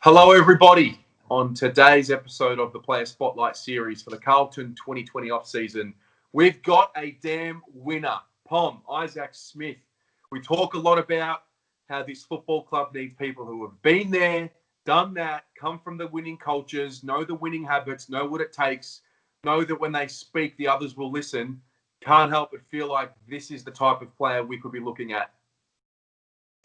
Hello, everybody. On today's episode of the Player Spotlight series for the Carlton 2020 off-season, we've got a damn winner, Pom, Isaac Smith. We talk a lot about how this football club needs people who have been there, done that, come from the winning cultures, know the winning habits, know what it takes, know that when they speak, the others will listen. Can't help but feel like this is the type of player we could be looking at.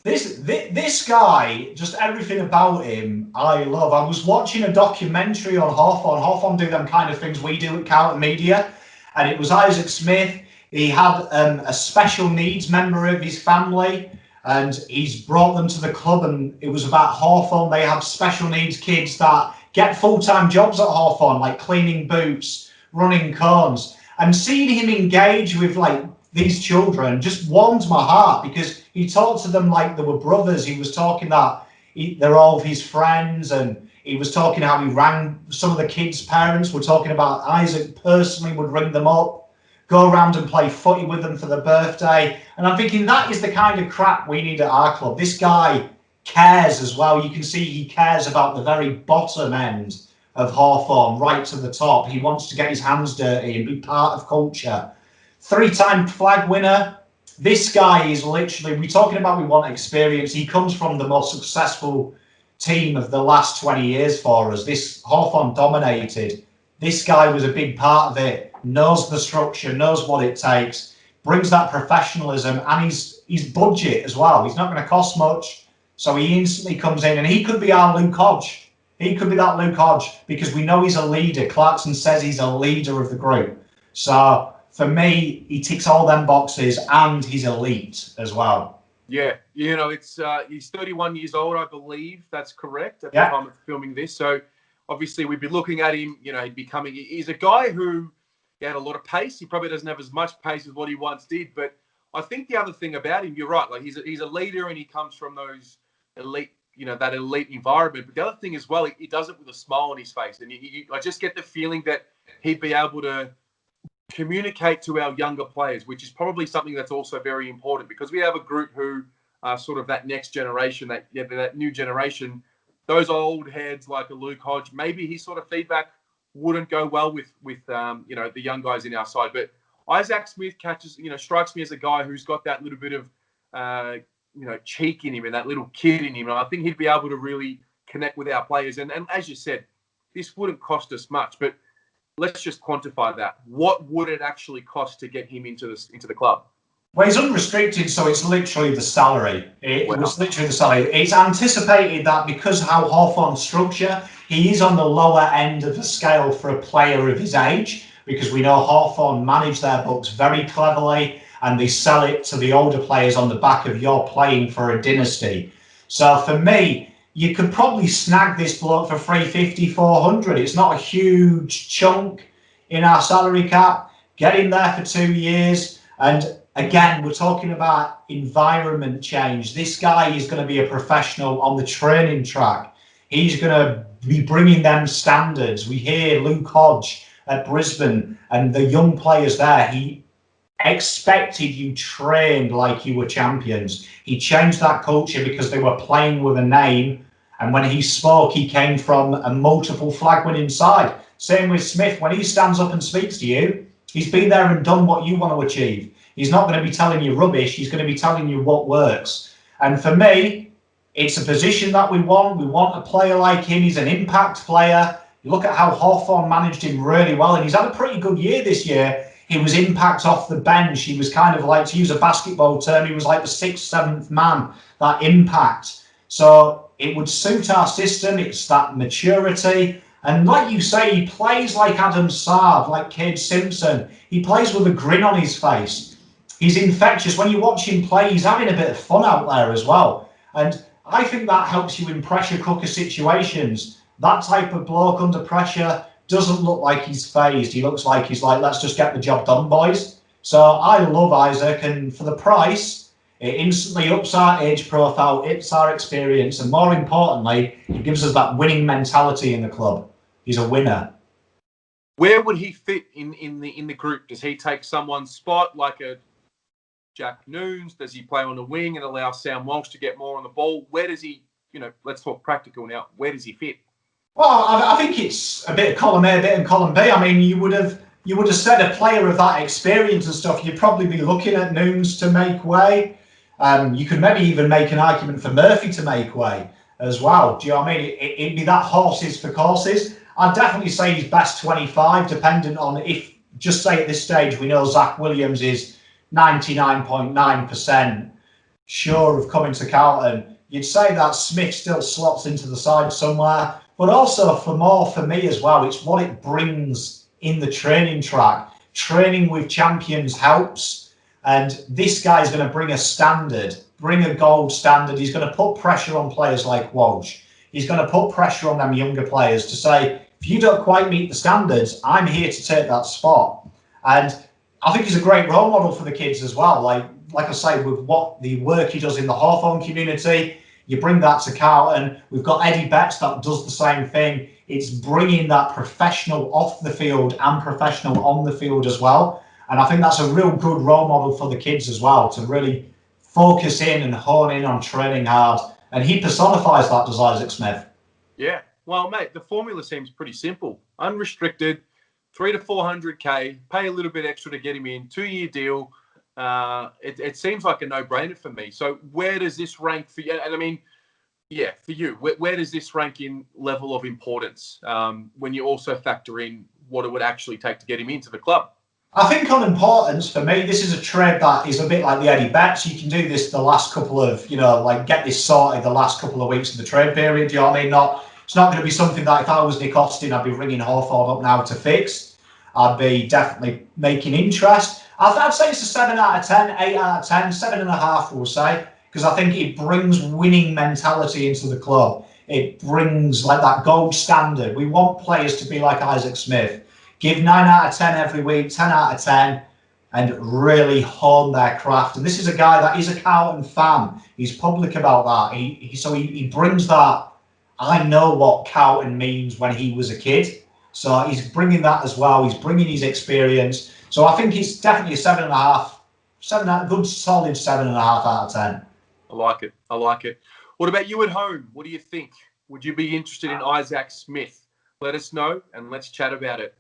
This guy, just everything about him, I love. I was watching a documentary on Hawthorn. Hawthorn do them kind of things we do at Carlton Media, and it was Isaac Smith. He had a special needs member of his family, and he's brought them to the club, and it was about Hawthorn. They have special needs kids that get full-time jobs at Hawthorn, like cleaning boots, running cones, and seeing him engage with these children just warmed my heart, because he talked to them like they were brothers. He was talking that they're all of his friends, and he was talking how he rang some of the kids' parents, were talking about Isaac personally would ring them up, go around and play footy with them for their birthday. And I'm thinking that is the kind of crap we need at our club. This guy cares as well. You can see he cares about the very bottom end of Hawthorn right to the top. He wants to get his hands dirty and be part of culture. 3-time flag winner. This guy is literally, we're talking about we want experience. He comes from the most successful team of the last 20 years for us. This Hawthorn dominated. This guy was a big part of it, knows the structure, knows what it takes, brings that professionalism, and his budget as well. He's not going to cost much, so he instantly comes in, and he could be our Luke Hodge. He could be that Luke Hodge, because we know he's a leader. Clarkson says he's a leader of the group. So for me, he ticks all them boxes, and he's elite as well. Yeah, it's he's 31 years old, I believe. That's correct at the time of filming this. So obviously we'd be looking at him, he's a guy who had a lot of pace. He probably doesn't have as much pace as what he once did. But I think the other thing about him, you're right, like he's a leader, and he comes from those elite, that elite environment. But the other thing as well, he does it with a smile on his face. And I just get the feeling that he'd be able to communicate to our younger players, which is probably something that's also very important, because we have a group who are sort of that next generation, that new generation. Those old heads like a Luke Hodge, maybe his sort of feedback wouldn't go well with the young guys in our side. But Isaac Smith strikes me as a guy who's got that little bit of cheek in him and that little kid in him, and I think he'd be able to really connect with our players. And as you said, this wouldn't cost us much, but let's just quantify that. What would it actually cost to get him into the club? Well, he's unrestricted, so it's literally the salary. It was literally the salary. It's anticipated that because how Hawthorn's structure, he is on the lower end of the scale for a player of his age, because we know Hawthorn manage their books very cleverly, and they sell it to the older players on the back of you're playing for a dynasty. So for me, you could probably snag this bloke for 350, 400. It's not a huge chunk in our salary cap. Get him there for 2 years. And again, we're talking about environment change. This guy is going to be a professional on the training track. He's going to be bringing them standards. We hear Luke Hodge at Brisbane and the young players there. He expected you trained like you were champions. He changed that culture because they were playing with a name, and when he spoke, he came from a multiple flag winning side. Same with Smith. When he stands up and speaks to you, he's been there and done what you want to achieve. He's not going to be telling you rubbish. He's going to be telling you what works. And for me, it's a position that we want. We want a player like him. He's an impact player. You look at how Hawthorn managed him really well, and he's had a pretty good year this year. He was impact off the bench. He was kind of like, to use a basketball term, he was like the 6th, 7th man, that impact. So it would suit our system. It's that maturity. And like you say, he plays like Adam Saab, like Cade Simpson. He plays with a grin on his face. He's infectious. When you watch him play, he's having a bit of fun out there as well. And I think that helps you in pressure cooker situations. That type of bloke under pressure doesn't look like he's phased. He looks like he's like, let's just get the job done, boys. So I love Isaac, and for the price, it instantly ups our age profile, ups our experience, and more importantly, it gives us that winning mentality in the club. He's a winner. Where would he fit in the group? Does he take someone's spot like a Jack Noons? Does he play on the wing and allow Sam Walsh to get more on the ball? Where does he let's talk practical now. Where does he fit? Well, I think it's a bit of column A, a bit of column B. I mean, you would have said a player of that experience and stuff, you'd probably be looking at Nunes to make way. You could maybe even make an argument for Murphy to make way as well. Do you know what I mean? It'd be that horses for courses. I'd definitely say he's best 25, dependent on if, just say at this stage, we know Zach Williams is 99.9% sure of coming to Carlton. You'd say that Smith still slots into the side somewhere. But also for me as well, it's what it brings in the training track. Training with champions helps. And this guy's going to bring a standard, bring a gold standard. He's going to put pressure on players like Walsh. He's going to put pressure on them younger players to say, if you don't quite meet the standards, I'm here to take that spot. And I think he's a great role model for the kids as well. Like I say, with the work he does in the Hawthorn community, you bring that to Carlton. We've got Eddie Betts that does the same thing. It's bringing that professional off the field and professional on the field as well. And I think that's a real good role model for the kids as well, to really focus in and hone in on training hard. And he personifies that, does Isaac Smith. Yeah. Well, mate, the formula seems pretty simple. Unrestricted, 300 to 400K, pay a little bit extra to get him in, 2-year deal. It seems like a no-brainer for me. So where does this rank for you? And I mean, yeah, for you, where does this rank in level of importance when you also factor in what it would actually take to get him into the club? I think on importance, for me, this is a trade that is a bit like the Eddie Betts. You can do this the last couple of, get this sorted the last couple of weeks of the trade period. Do you know what I mean? It's not going to be something that if I was Nick Austin, I'd be ringing Hawthorn up now to fix. I'd be definitely making interest. I'd say it's a 7 out of 10, 8 out of 10, 7.5, we'll say, because I think it brings winning mentality into the club. It brings like that gold standard. We want players to be like Isaac Smith. Give 9 out of 10 every week, 10 out of 10, and really hone their craft. And this is a guy that is a Carlton fan. He's public about that. He brings that, I know what Carlton means when he was a kid. So he's bringing that as well. He's bringing his experience. So I think he's definitely a 7.5, good solid 7.5 out of 10. I like it. What about you at home? What do you think? Would you be interested in Isaac Smith? Let us know and let's chat about it.